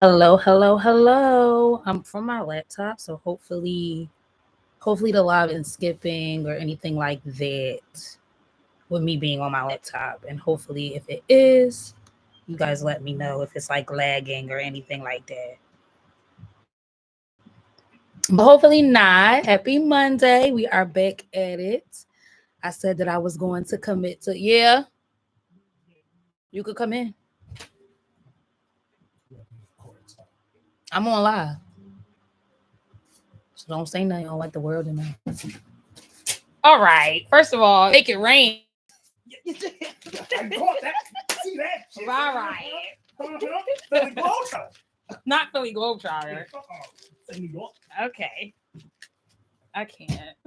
Hello. I'm from my laptop, so hopefully the live isn't skipping or anything like that with me being on my laptop. And hopefully if it is, you guys let me know if it's like lagging or anything like that. But hopefully not. Happy Monday. We are back at it. I said that I was going to commit to, yeah, you could come in. I'm on live. So don't say nothing. I don't like the world in there. All right. First of all, make it rain. I caught that. See that? Shit. All right. Philly Globetrotter. Not Philly Globetrotter. Say New York. Okay. I can't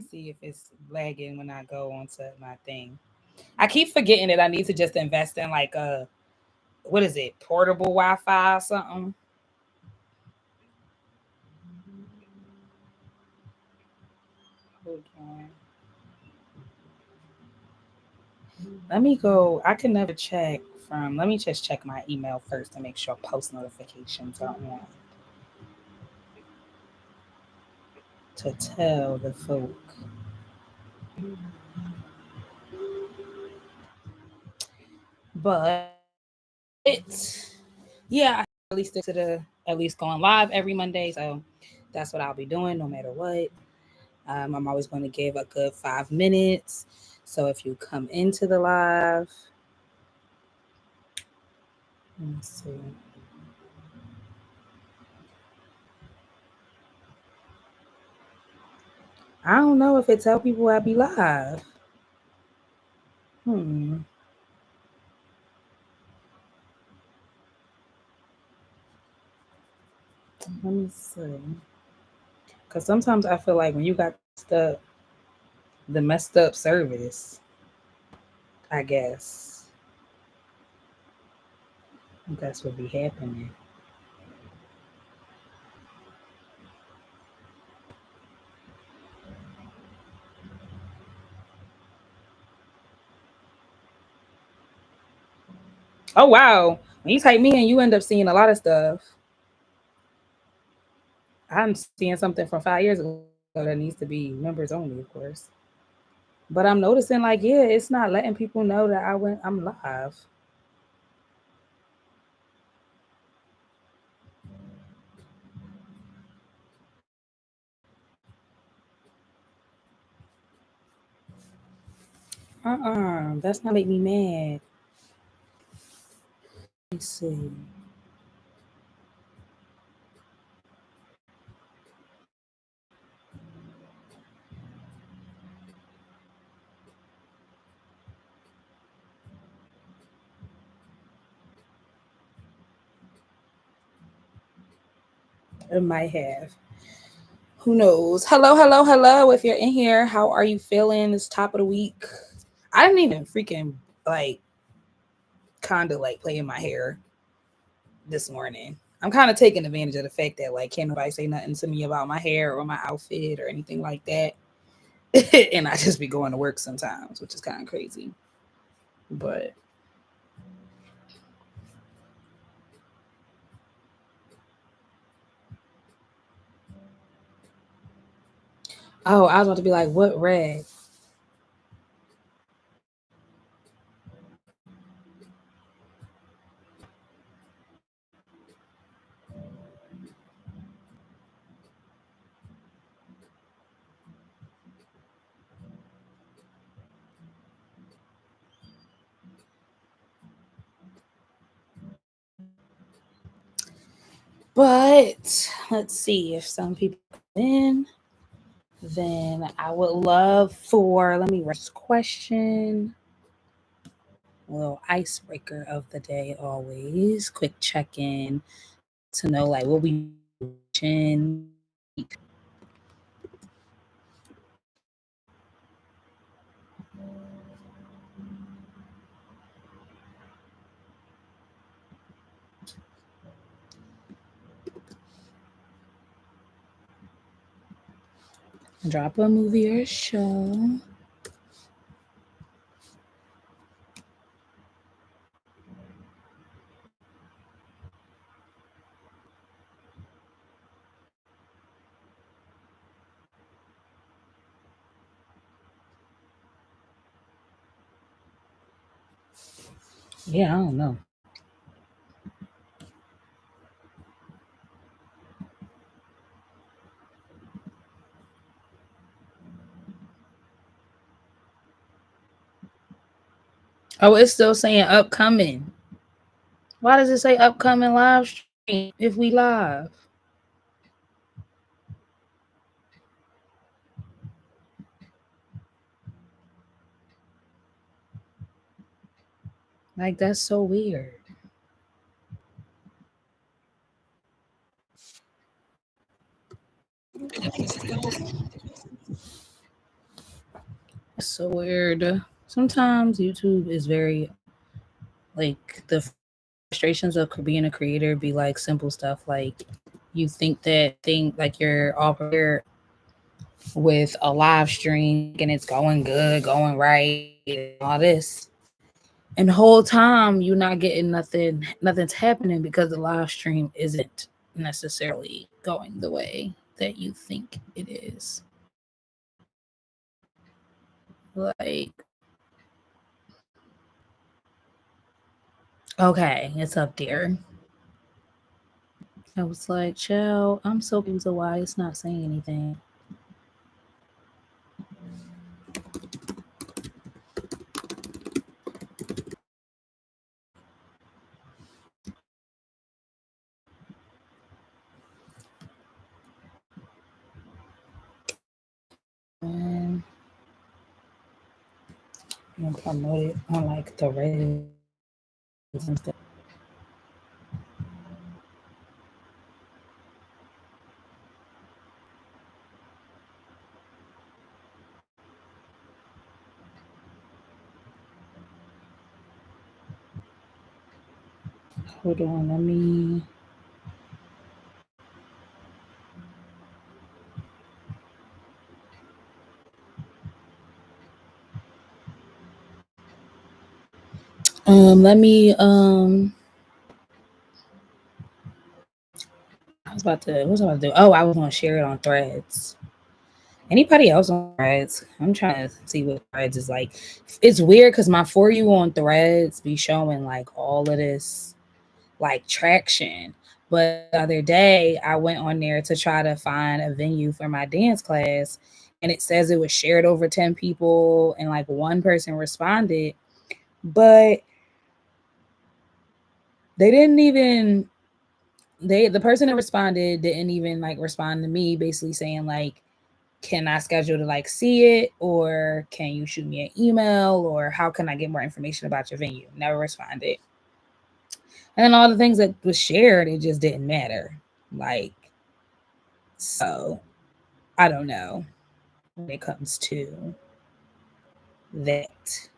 see if it's lagging when I go onto my thing. I keep forgetting that I need to just invest in like what is it, portable Wi-Fi or something. Hold on. Let me go. I can never check from. Let me just check my email first to make sure post notifications are on. To tell the folk. But yeah, I at least stick to the at least going live every Monday. So that's what I'll be doing no matter what. I'm always going to give a good 5 minutes. So if you come into the live, let me see. I don't know if it tell people I be live. Let me see. Because sometimes I feel like when you got the messed up service, I guess that's what be happening. Oh wow. When you type me in, you end up seeing a lot of stuff. I'm seeing something from 5 years ago that needs to be members only, of course. But I'm noticing like, yeah, it's not letting people know that I'm live. That's not make me mad. Let's see. It might have. Who knows? Hello. If you're in here, how are you feeling? It's top of the week. I didn't even freaking like kind of like play in my hair this morning. I'm kind of taking advantage of the fact that like can't nobody say nothing to me about my hair or my outfit or anything like that. And I just be going to work sometimes, which is kind of crazy. But oh, I was about to be like, what rag? But let's see if some people come in. Then I would love for, let me this question. A little icebreaker of the day always. Quick check-in to know like what we drop a movie or a show. Yeah, I don't know. Oh, it's still saying upcoming. Why does it say upcoming live stream if we live? Like, that's so weird. That's so weird. Sometimes YouTube is very, like, the frustrations of being a creator be like simple stuff like you think that thing like you're all prepared with a live stream and it's going good, going right, and all this. And the whole time you're not getting nothing, nothing's happening because the live stream isn't necessarily going the way that you think it is. Like, okay, it's up there. I was like, chill, I'm so confused of why it's not saying anything. And I'm gonna promote it on like the Reddit and stuff. Hold on, let me. Let me. I was about to. What was I about to do? Oh, I was gonna share it on Threads. Anybody else on Threads? I'm trying to see what Threads is like. It's weird because my For You on Threads be showing like all of this like traction. But the other day, I went on there to try to find a venue for my dance class, and it says it was shared over 10 people, and like one person responded, but they didn't even the person that responded didn't even like respond to me, basically saying like, can I schedule to like see it, or can you shoot me an email, or how can I get more information about your venue? Never responded. And then all the things that was shared, it just didn't matter. Like, so I don't know when it comes to that.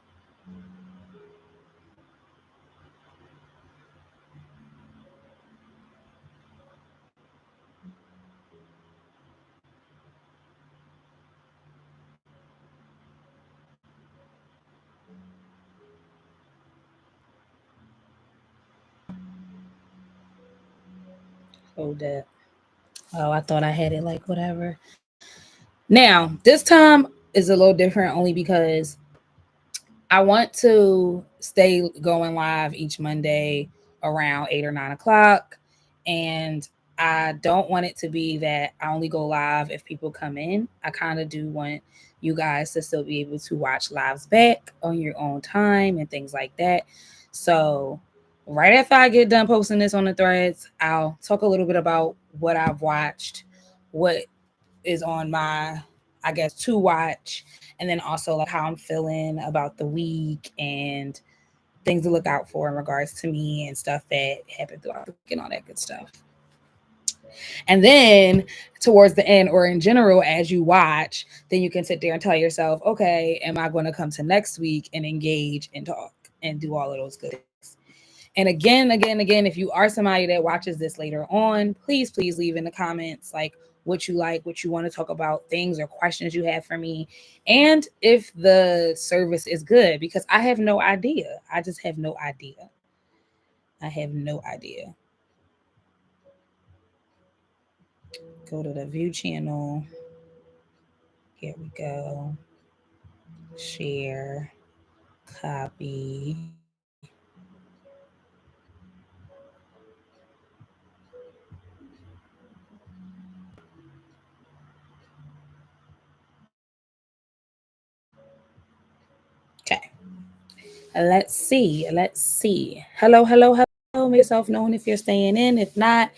Hold that. Oh, I thought I had it like whatever. Now, this time is a little different only because I want to stay going live each Monday around 8 or 9 o'clock. And I don't want it to be that I only go live if people come in. I kind of do want you guys to still be able to watch lives back on your own time and things like that. So, right after I get done posting this on the threads, I'll talk a little bit about what I've watched, what is on my, I guess, to watch, and then also like how I'm feeling about the week and things to look out for in regards to me and stuff that happened throughout the week and all that good stuff. And then towards the end or in general, as you watch, then you can sit there and tell yourself, okay, am I going to come to next week and engage and talk and do all of those good things? And again, if you are somebody that watches this later on, please leave in the comments like, what you want to talk about, things or questions you have for me, and if the service is good, because I have no idea. I just have no idea. I have no idea. Go to the view channel. Here we go. Share, copy. Let's see. Let's see. Hello, hello, hello. Make yourself known if you're staying in. If not,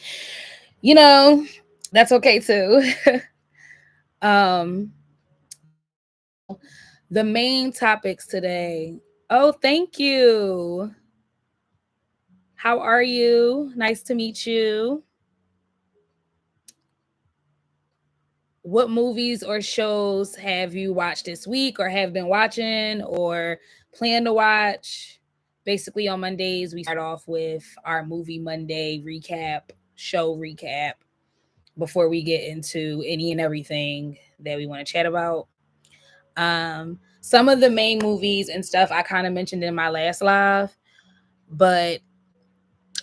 you know, that's okay too. So the main topics today. Oh, thank you. How are you? Nice to meet you. What movies or shows have you watched this week or have been watching or plan to watch? Basically, on Mondays, we start off with our movie Monday recap, show recap, before we get into any and everything that we want to chat about. Some of the main movies and stuff I kind of mentioned in my last live, but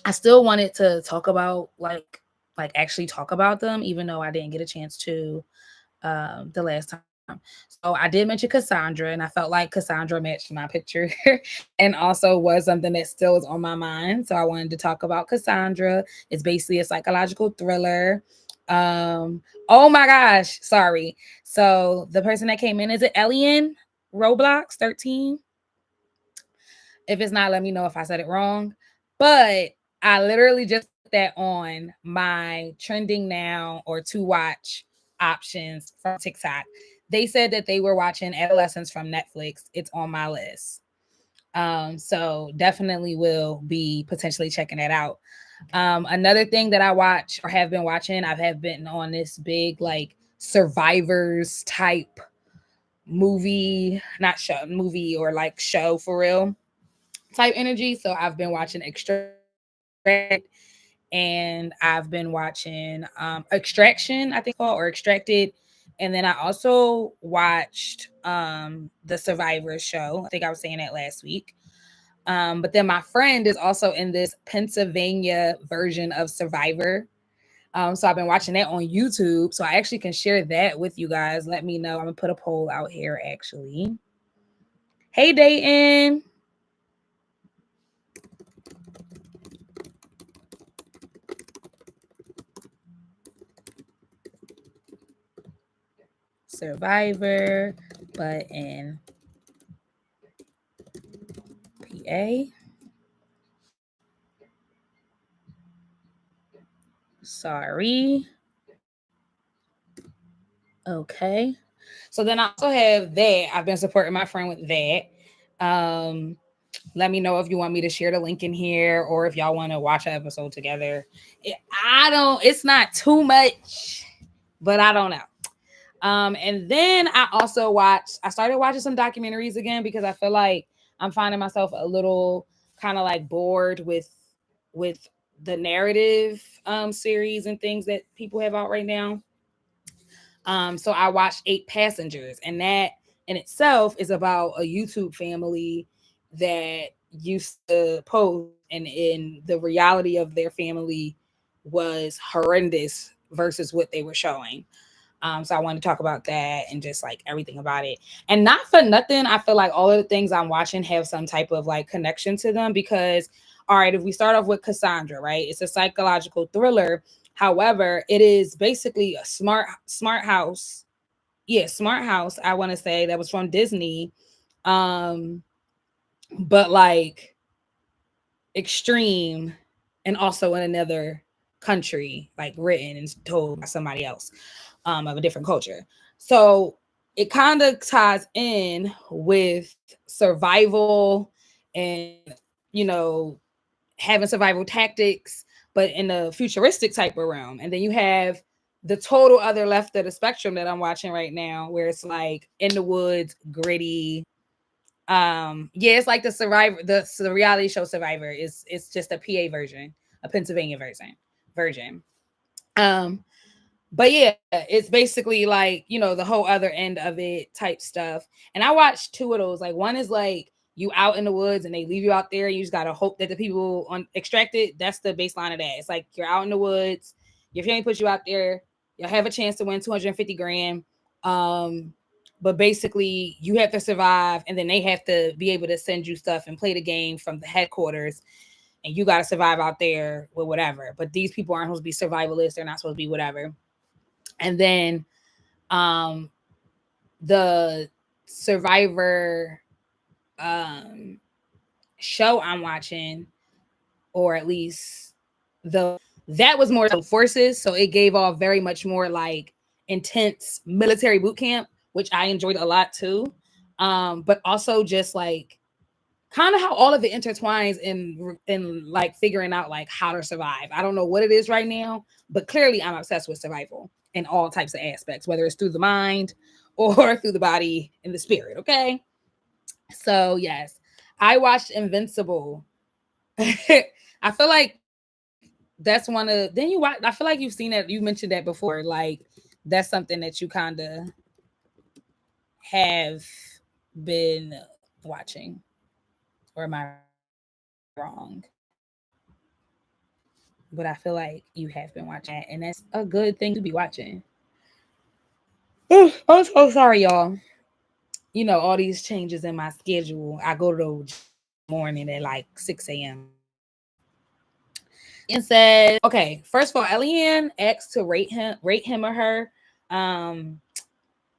I still wanted to talk about like actually talk about them, even though I didn't get a chance to the last time. So I did mention Cassandra, and I felt like Cassandra matched my picture and also was something that still is on my mind. So I wanted to talk about Cassandra. It's basically a psychological thriller. Oh my gosh, sorry. So the person that came in, is it Elian Roblox 13? If it's not, let me know if I said it wrong. But I literally just put that on my trending now or to watch options from TikTok. They said that they were watching Adolescents from Netflix. It's on my list. So definitely will be potentially checking that out. Another thing that I watch or have been watching, I have been on this big like survivors type movie, not show, movie or like show for real type energy. So I've been watching and I've been watching Extraction, I think called, or Extracted. And then I also watched the Survivor show. I think I was saying that last week. But then my friend is also in this Pennsylvania version of Survivor. So I've been watching that on YouTube. So I actually can share that with you guys. Let me know. I'm gonna put a poll out here actually. Hey Dayton. Survivor, but in PA. Sorry. Okay. So then I also have that. I've been supporting my friend with that. Um, Let me know if you want me to share the link in here or if y'all want to watch an episode together. It's not too much, but I don't know. And then I started watching some documentaries again because I feel like I'm finding myself a little kind of like bored with the narrative series and things that people have out right now. So I watched Eight Passengers, and that in itself is about a YouTube family that used to post, and in the reality of their family was horrendous versus what they were showing. So I want to talk about that and just like everything about it. And not for nothing, I feel like all of the things I'm watching have some type of like connection to them because, all right, if we start off with Cassandra, right? It's a psychological thriller. However, it is basically a smart house. Yeah, smart house, I want to say that was from Disney. Um, but like extreme and also in another country, like written and told by somebody else of a different culture. So it kind of ties in with survival and, you know, having survival tactics, but in a futuristic type of realm. And then you have the total other left of the spectrum that I'm watching right now, where it's like in the woods, gritty. Yeah, it's like the reality show Survivor is it's just a PA version, a Pennsylvania version. Um, but yeah, it's basically like, you know, the whole other end of it type stuff. And I watched two of those. Like one is like you out in the woods and they leave you out there. You just gotta hope that the people on Extracted, that's the baseline of that. It's like you're out in the woods, your family puts you out there, you'll have a chance to win 250 grand. Um, but basically you have to survive and then they have to be able to send you stuff and play the game from the headquarters and you gotta survive out there with whatever. But these people aren't supposed to be survivalists, they're not supposed to be whatever. And then um the survivor show I'm watching, or at least that was more so forces, so it gave off very much more like intense military boot camp, which I enjoyed a lot too. But also just like kind of how all of it intertwines in like figuring out like how to survive. I don't know what it is right now, but clearly I'm obsessed with survival in all types of aspects, whether it's through the mind or through the body and the spirit. Okay. So yes, I watched Invincible. I feel like that's one of then you watch. I feel like you've seen that. You mentioned that before. Like that's something that you kind of have been watching, or am I wrong? But I feel like you have been watching that, and that's a good thing to be watching. I'm so sorry, y'all. You know, all these changes in my schedule. I go to the gym every morning at like 6 a.m. And said, okay, first of all, Eliane asked to rate him or her.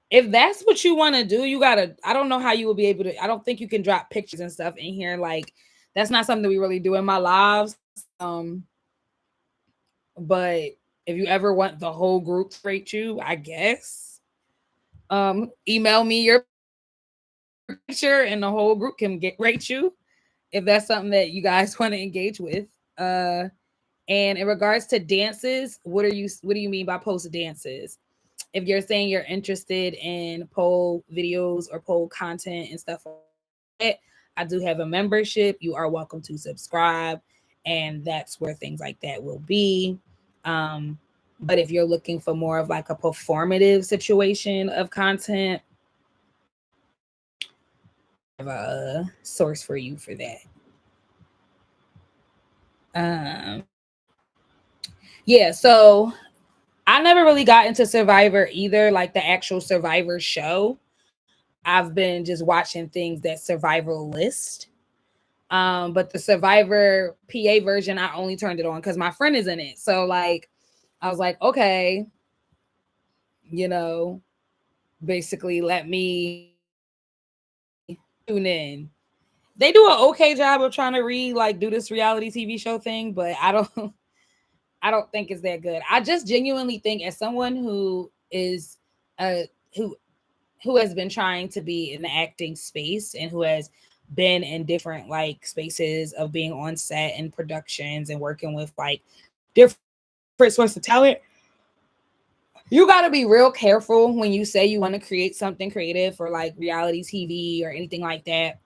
If that's what you want to do, you gotta. I don't know how you will be able to. I don't think you can drop pictures and stuff in here. Like that's not something that we really do in my lives. But if you ever want the whole group to rate you, I guess email me your picture and the whole group can rate you if that's something that you guys want to engage with. And in regards to dances, what do you mean by post dances? If you're saying you're interested in poll videos or poll content and stuff like that, I do have a membership. You are welcome to subscribe, and that's where things like that will be. But if you're looking for more of like a performative situation of content, I have a source for you for that. Yeah, so I never really got into Survivor either, like the actual Survivor show. I've been just watching things that Survivor list. But the Survivor PA version, I only turned it on because my friend is in it. So like I was like, okay, you know, basically let me tune in. They do an okay job of trying to do this reality TV show thing, but I don't think it's that good. I just genuinely think as someone who is who has been trying to be in the acting space and who has been in different like spaces of being on set and productions and working with like different sorts of talent, you got to be real careful when you say you want to create something creative for like reality TV or anything like that.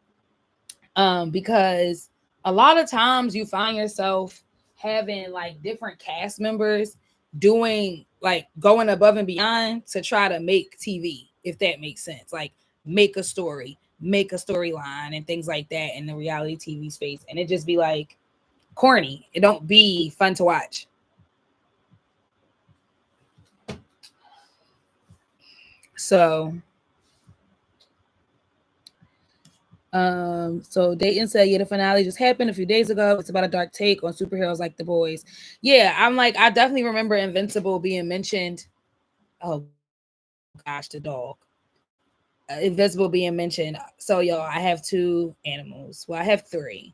Because a lot of times you find yourself having like different cast members doing like going above and beyond to try to make TV, if that makes sense. Like make a story, make a storyline and things like that in the reality TV space. And it just be like corny. It don't be fun to watch. So so Dayton said, yeah, the finale just happened a few days ago. It's about a dark take on superheroes like The Boys. Yeah, I'm like, I definitely remember Invincible being mentioned. Oh gosh, the dog. Invincible being mentioned. So y'all, I have 2 animals. Well, I have 3.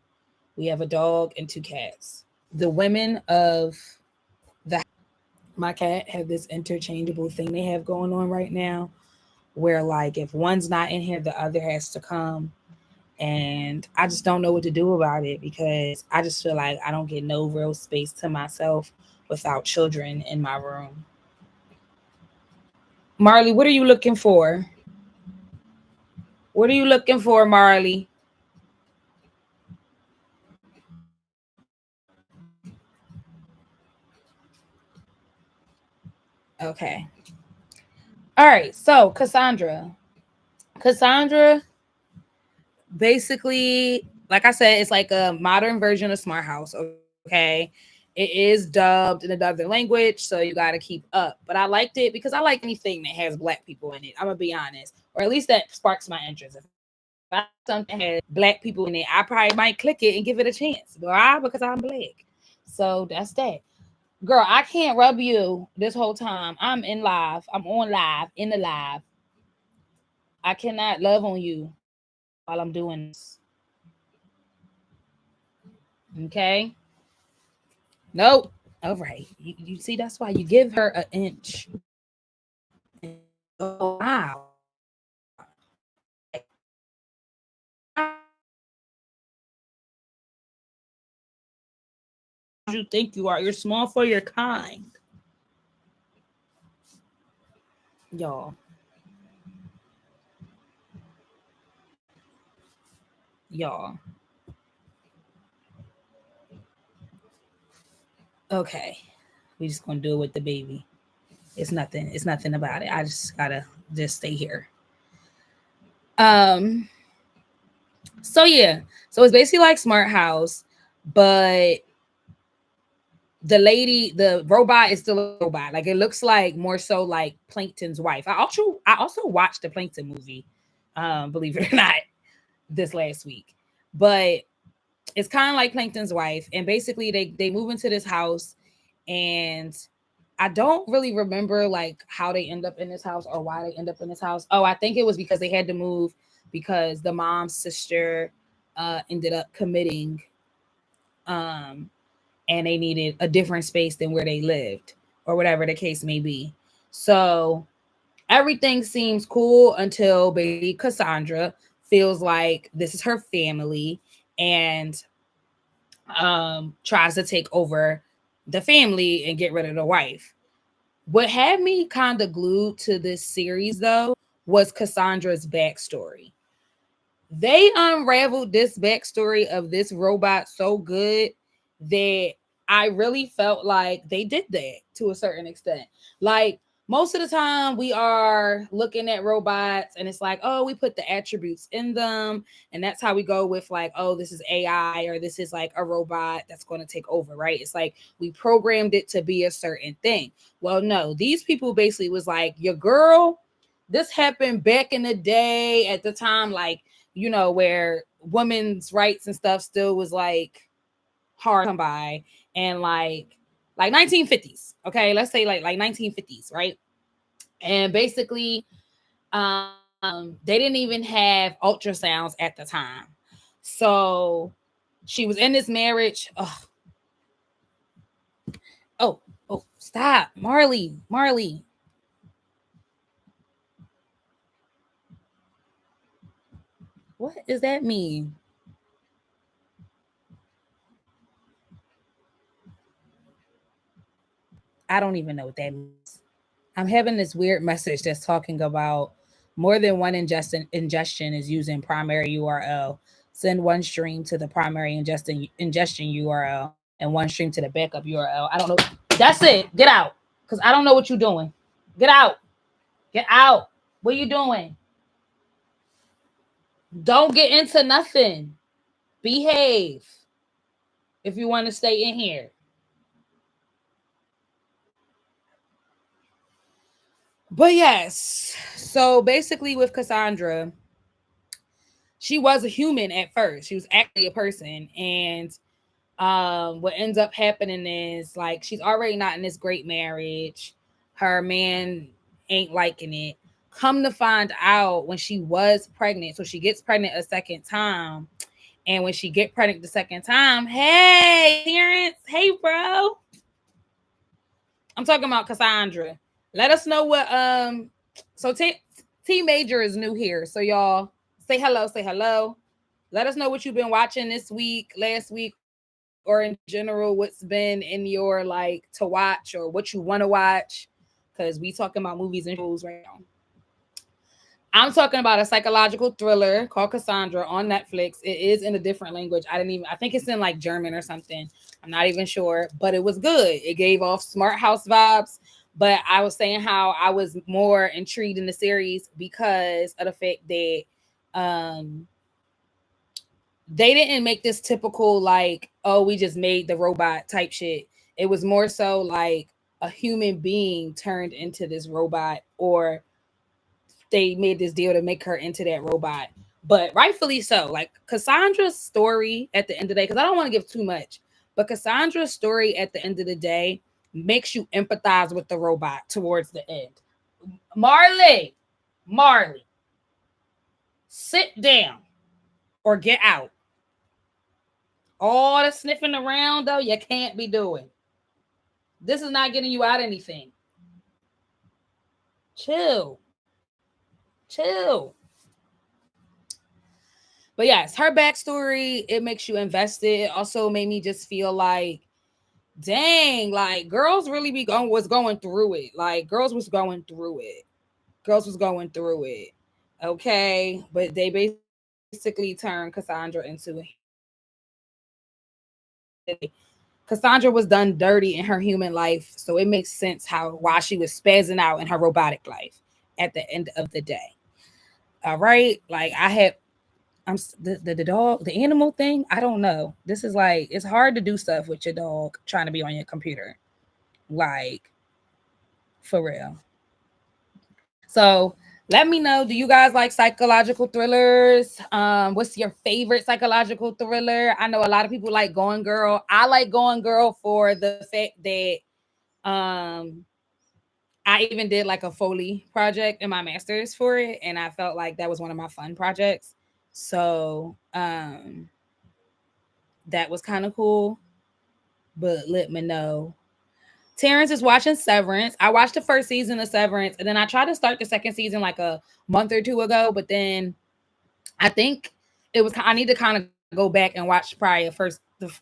We have a dog and 2 cats. The women of the my cat have this interchangeable thing they have going on right now, where like if one's not in here, the other has to come. And I just don't know what to do about it because I just feel like I don't get no real space to myself without children in my room. Marley, what are you looking for? What are you looking for, Marley? Okay. All right. So Cassandra, basically, like I said, it's like a modern version of Smart House. Okay. It is dubbed in another language, so you got to keep up. But I liked it because I like anything that has black people in it. I'm gonna be honest, or at least that sparks my interest. If I see something that has black people in it, I probably might click it and give it a chance. Why? Because I'm black. So that's that. Girl, I can't rub you this whole time. I'm in live. I'm on live in the live. I cannot love on you while I'm doing this. Okay. Nope. All right. You see, that's why you give her an inch. Oh, wow. You think you are. You're small for your kind. Y'all. Y'all. Okay. We just gonna do it with the baby. It's nothing. It's nothing about it. I just gotta just stay here. Um. So yeah. So it's basically like Smart House, but the robot is still a robot. Like it looks like more so like Plankton's wife. I also watched the Plankton movie, believe it or not, this last week. But it's kind of like Plankton's wife, and basically they move into this house, and I don't really remember like how they end up in this house or why they end up in this house. Oh, I think it was because they had to move because the mom's sister ended up committing, um and they needed a different space than where they lived or whatever the case may be. So everything seems cool until baby Cassandra feels like this is her family and tries to take over the family and get rid of the wife. What had me kind of glued to this series though was Cassandra's backstory. They unraveled this backstory of this robot so good that I really felt like they did that to a certain extent. Like most of the time, we are looking at robots and it's like, oh, we put the attributes in them. And that's how we go with like, oh, this is AI or this is like a robot that's going to take over, right? It's like we programmed it to be a certain thing. Well, no, these people basically was like, your girl, this happened back in the day at the time, like, where women's rights and stuff still was like hard to come by, and like 1950s. Okay, let's say like 1950s, right? And basically, they didn't even have ultrasounds at the time, so she was in this marriage. Oh, oh, stop, Marley. What does that mean? I don't even know what that means. I'm having this weird message that's talking about more than one ingestion is using primary URL. Send one stream to the primary ingestion URL and one stream to the backup URL. I don't know. That's it. Get out. Because I don't know what you're doing. Get out. Get out. What are you doing? Don't get into nothing. Behave if you want to stay in here. But yes. So basically with Cassandra, she was a human at first. She was actually a person. And what ends up happening is like she's already not in this great marriage. Her man ain't liking it. Come to find out, when she was pregnant, so she gets pregnant a second time. And when she get pregnant the second time, hey, Terrence, hey, bro. I'm talking about Cassandra. Let us know what so T Major is new here. So y'all say hello, say hello. Let us know what you've been watching this week, last week, or in general, what's been in your like to watch or what you want to watch. Because we talking about movies and shows right now. I'm talking about a psychological thriller called Cassandra on Netflix. It is in a different language. I think it's in like German or something. I'm not even sure, but it was good. It gave off Smart House vibes. But I was saying how I was more intrigued in the series because of the fact that um they didn't make this typical like, oh, we just made the robot type shit. It was more so like a human being turned into this robot, or they made this deal to make her into that robot. But rightfully so. Like Cassandra's story at the end of the day, because I don't want to give too much, but Cassandra's story at the end of the day makes you empathize with the robot towards the end. Marley, sit down or get out. All the sniffing around though, you can't be doing. This is not getting you out anything. Chill. Chill. But yes, her backstory, it makes you invested. It also made me just feel like, dang, like girls really was going through it. Like girls was going through it. Girls was going through it. Okay. But they basically turned Cassandra into Cassandra was done dirty in her human life, so it makes sense why she was spazzing out in her robotic life at the end of the day. All right, like the dog, the animal thing. I don't know. This is like it's hard to do stuff with your dog trying to be on your computer, like for real. So let me know. Do you guys like psychological thrillers? What's your favorite psychological thriller? I know a lot of people like Going Girl. I like Going Girl for the fact that I even did like a Foley project in my master's for it, and I felt like that was one of my fun projects. So that was kind of cool. But let me know. Terrence is watching Severance. I watched the first season of Severance, and then I tried to start the second season like a month or two ago, but then I think I need to kind of go back and watch probably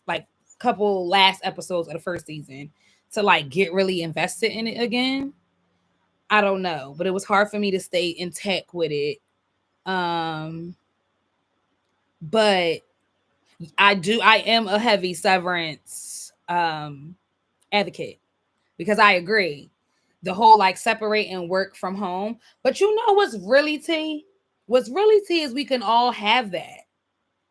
like couple last episodes of the first season to like get really invested in it again. I don't know, but it was hard for me to stay intact with it. But I am a heavy Severance advocate because I agree. The whole like separating work from home. But you know what's really tea? What's really tea is we can all have that.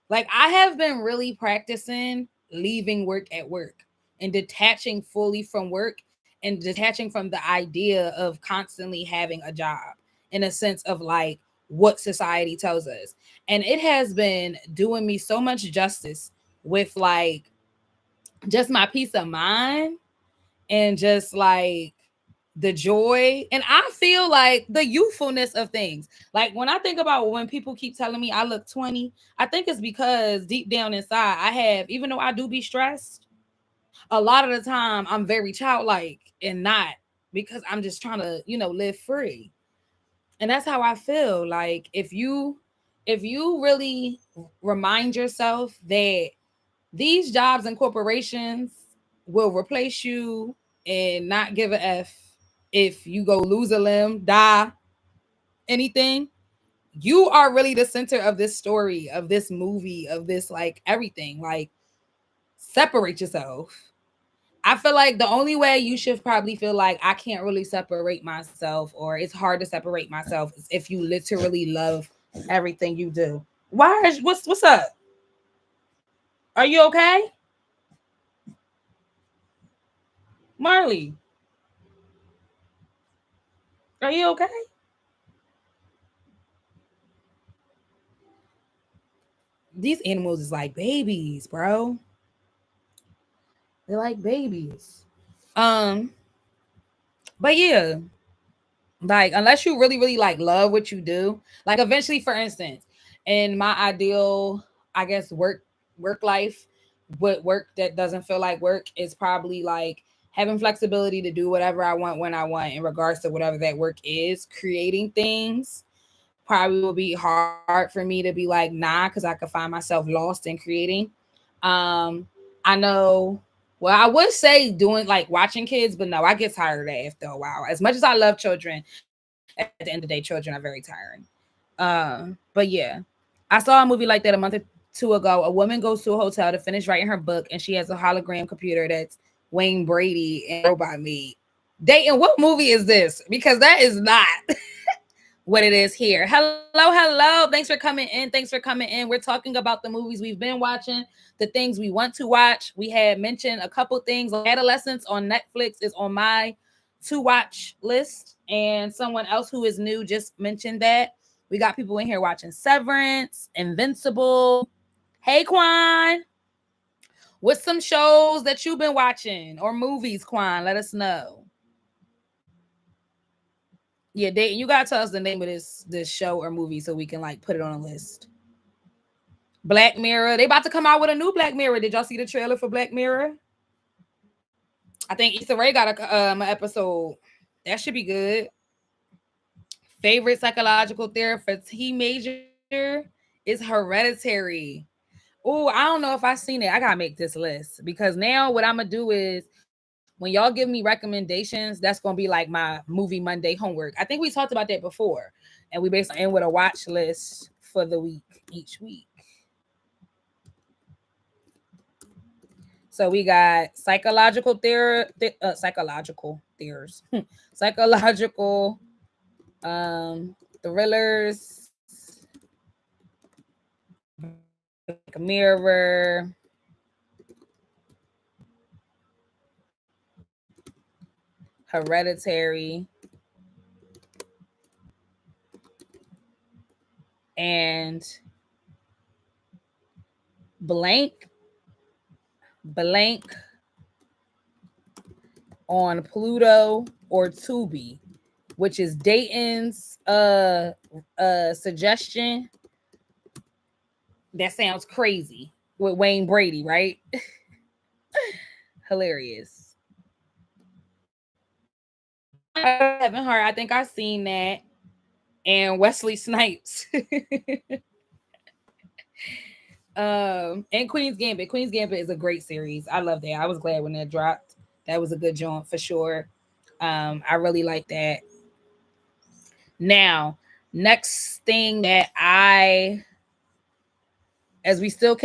Like I have been really practicing leaving work at work and detaching fully from work and detaching from the idea of constantly having a job in a sense of like what society tells us. And it has been doing me so much justice with like just my peace of mind and just like the joy. And I feel like the youthfulness of things. Like when I think about when people keep telling me I look 20, I think it's because deep down inside I have, even though I do be stressed, a lot of the time I'm very childlike and not because I'm just trying to, live free. And that's how I feel. Like if you really remind yourself that these jobs and corporations will replace you and not give a F if you go lose a limb, die, anything. You are really the center of this story, of this movie, of this like everything. Like, separate yourself. I feel like the only way you should probably feel like I can't really separate myself or it's hard to separate myself is if you literally love everything you do. What's up? Are you okay? Marley, are you okay? These animals is like babies, bro. They're like babies. Um, but yeah, like unless you really, really like love what you do, like eventually, for instance, in my ideal, I guess work life, what work that doesn't feel like work is probably like having flexibility to do whatever I want when I want in regards to whatever that work is, creating things probably will be hard for me to be like, nah, because I could find myself lost in creating. I know, well, I would say doing like watching kids, but no, I get tired of that after a while. As much as I love children, at the end of the day, children are very tiring. But yeah, I saw a movie like that a month or two ago. A woman goes to a hotel to finish writing her book, and she has a hologram computer that's Wayne Brady and robot made. Dayton, what movie is this? Because that is not what it is here. Hello. Thanks for coming in. We're talking about the movies we've been watching, the things we want to watch. We had mentioned a couple things like Adolescence on Netflix is on my to watch list, and someone else who is new just mentioned that. We got people in here watching Severance, Invincible. Hey, Quan. What's some shows that you've been watching or movies, Quan? Let us know. Yeah, you gotta tell us the name of this show or movie so we can like put it on a list. Black Mirror. They about to come out with a new Black Mirror. Did y'all see the trailer for Black Mirror? I think Issa Rae got an episode. That should be good. Favorite psychological thriller for teenager is Hereditary. Oh, I don't know if I've seen it. I gotta make this list because now what I'm gonna do is when y'all give me recommendations, that's gonna be like my movie Monday homework. I think we talked about that before, and we basically end with a watch list for the week each week. So we got psychological theories, psychological thrillers, Black Mirror, Hereditary, and blank on Pluto or Tubi, which is Dayton's suggestion. That sounds crazy with Wayne Brady, right? Hilarious. Kevin Hart, I think I've seen that. And Wesley Snipes. And Queen's Gambit. Queen's Gambit is a great series. I love that. I was glad when that dropped. That was a good joint for sure. I really like that. Now, next thing that as we still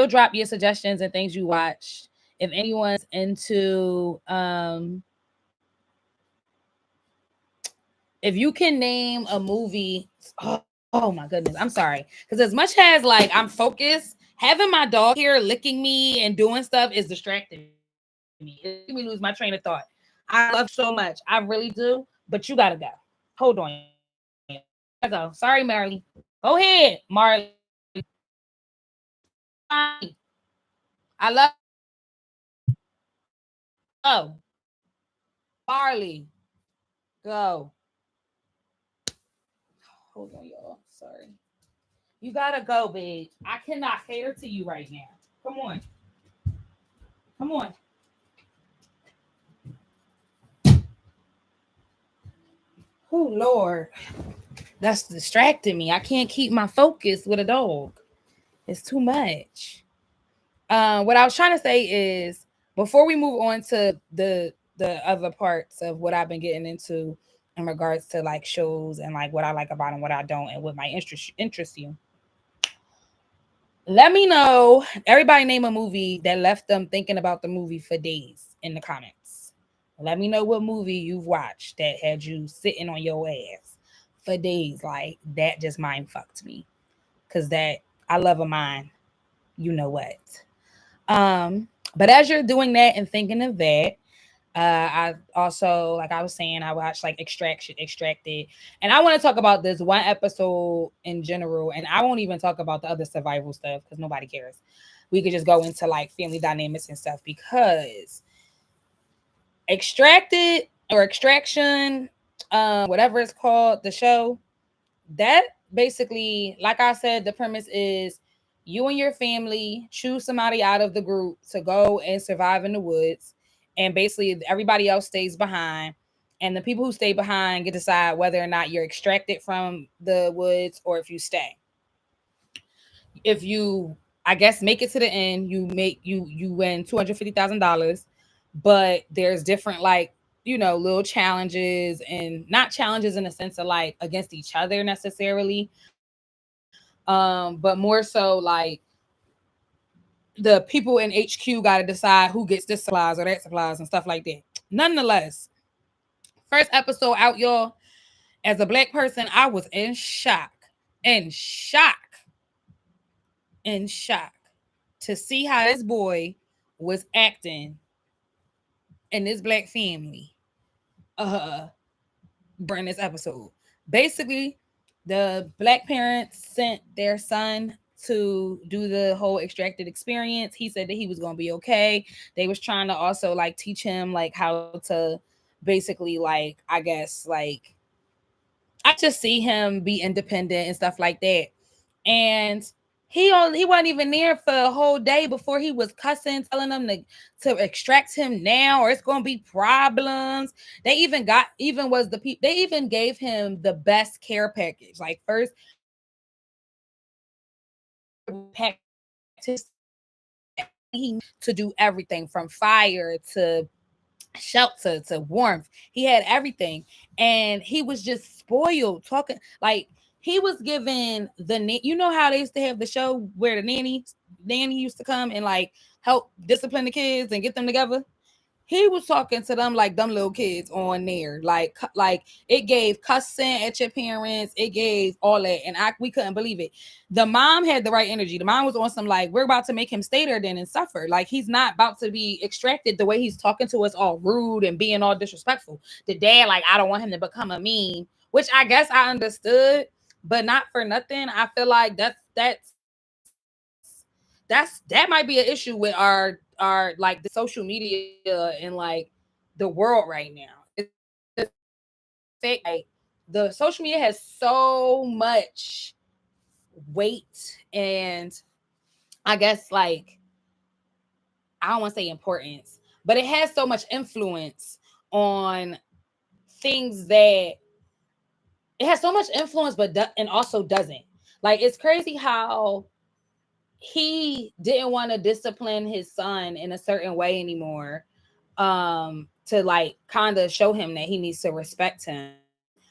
drop your suggestions and things you watch. If anyone's into if you can name a movie, oh my goodness, I'm sorry. Because as much as like I'm focused, having my dog here licking me and doing stuff is distracting me. It makes me lose my train of thought. I love so much. I really do. But you gotta go. Hold on. I go. Sorry, Marley. Go ahead, Marley. I love. Oh, Marley. Go. Hold on, y'all. Sorry. You gotta go, babe. I cannot cater to you right now. Come on. Come on. Oh, Lord. That's distracting me. I can't keep my focus with a dog. It's too much. What I was trying to say is before we move on to the other parts of what I've been getting into in regards to like shows and like what I like about them, what I don't, and what might interest you. Let me know. Everybody name a movie that left them thinking about the movie for days in the comments. Let me know what movie you've watched that had you sitting on your ass for days. Like that just mind fucked me. Cause that I love a mind. You know what? But as you're doing that and thinking of that, I also, like I was saying, I watched like Extracted, and I want to talk about this one episode in general, and I won't even talk about the other survival stuff because nobody cares. We could just go into like family dynamics and stuff because Extracted or Extraction, whatever it's called, the show, that basically, like I said, the premise is you and your family choose somebody out of the group to go and survive in the woods, and basically everybody else stays behind, and the people who stay behind get to decide whether or not you're extracted from the woods or if you stay. If you, I guess, make it to the end, you win $250,000, but there's different like little challenges, and not challenges in the sense of like against each other necessarily, but more so like the people in HQ got to decide who gets this supplies or that supplies and stuff like that. Nonetheless, first episode out, y'all. As a black person, I was in shock to see how this boy was acting in this black family. During this episode, basically, the black parents sent their son to do the whole extracted experience. He said that he was going to be okay. They was trying to also like teach him like how to basically like, I guess, like I just see him be independent and stuff like that. And he wasn't even there for a whole day before he was cussing, telling them to extract him now, or it's gonna be problems. They even they even gave him the best care package. Like first package to do everything from fire to shelter to warmth. He had everything, and he was just spoiled. Talking like he was given you know how they used to have the show where the nanny used to come and like help discipline the kids and get them together. He was talking to them like them little kids on there. Like it gave cussing at your parents. It gave all that. And we couldn't believe it. The mom had the right energy. The mom was on some like, we're about to make him stay there then and suffer. Like he's not about to be extracted the way he's talking to us, all rude and being all disrespectful. The dad, like, I don't want him to become a meme, which I guess I understood, but not for nothing. I feel like that might be an issue with our like the social media and like the world right now. It's like the social media has so much weight and I guess like I don't want to say importance, but it has so much influence on things that it has so much influence, but and also doesn't. Like it's crazy how he didn't want to discipline his son in a certain way anymore, to like kind of show him that he needs to respect him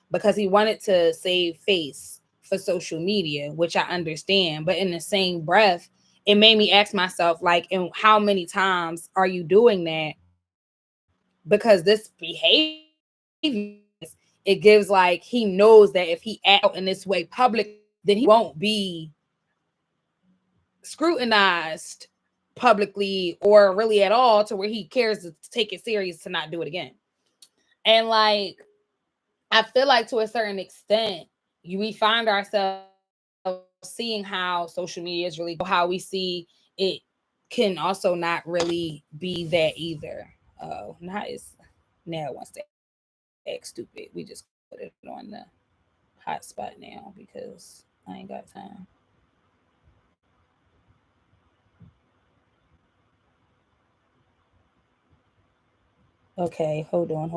because he wanted to save face for social media, which I understand. But in the same breath, it made me ask myself, like, and how many times are you doing that? Because this behavior, it gives like he knows that if he acts out in this way public, then he won't be scrutinized publicly or really at all to where he cares to take it serious to not do it again. And like I feel like to a certain extent we find ourselves seeing how social media is really how we see it can also not really be that either. Oh, not is now it wants to act stupid. We just put it on the hotspot now because I ain't got time. Okay, hold on.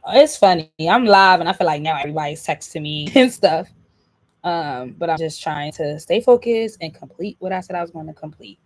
It's funny. I'm live and I feel like now everybody's texting me and stuff. But I'm just trying to stay focused and complete what I said I was going to complete.